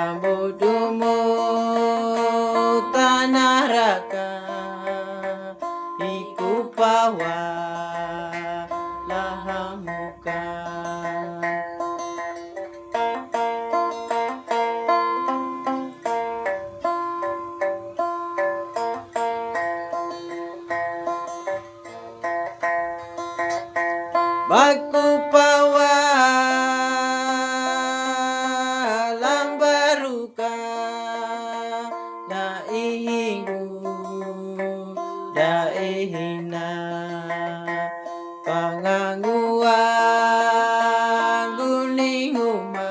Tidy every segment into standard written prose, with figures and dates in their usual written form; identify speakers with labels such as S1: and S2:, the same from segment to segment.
S1: Kambudumu tanah raka, iku pawa lahamuka. Baku pawa lambaruka, na ihingu daihina, panganguan guninguma,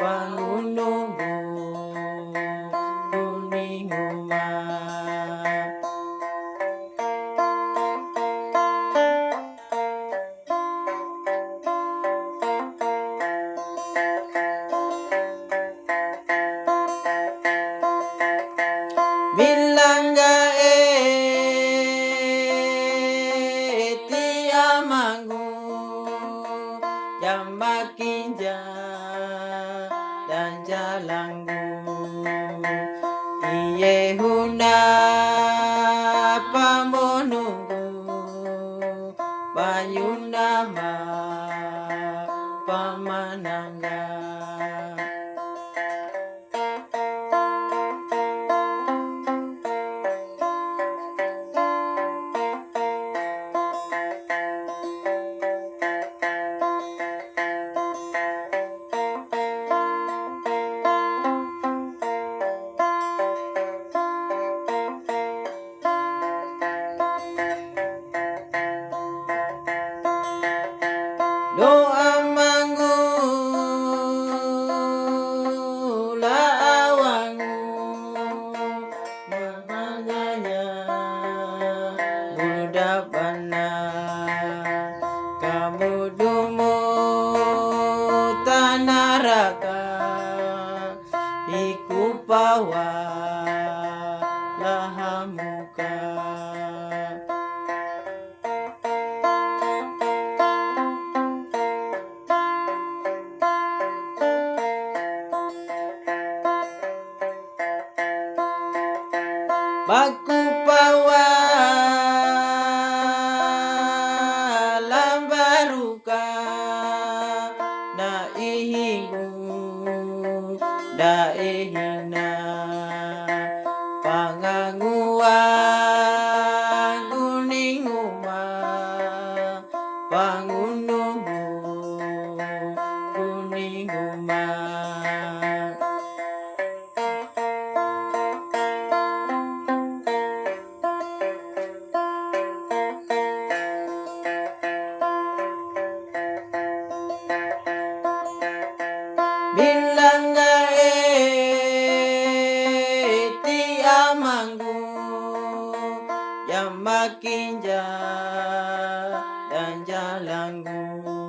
S1: pangununggu guninguma. Bilangga tiamangu, jamakinja dan jalanggu, iye huna pamonunggu, bayunama pamanangga. Doa manggu la awangu, mahanyanya budapana, kamudumu tanah raka, iku pawa lahamuka. Baku pawa lambaruka, na ihingu daihina, panganguan guninguma, pangununggu guninguma. Bilangga tiamangu, yang makinja dan jalanggu,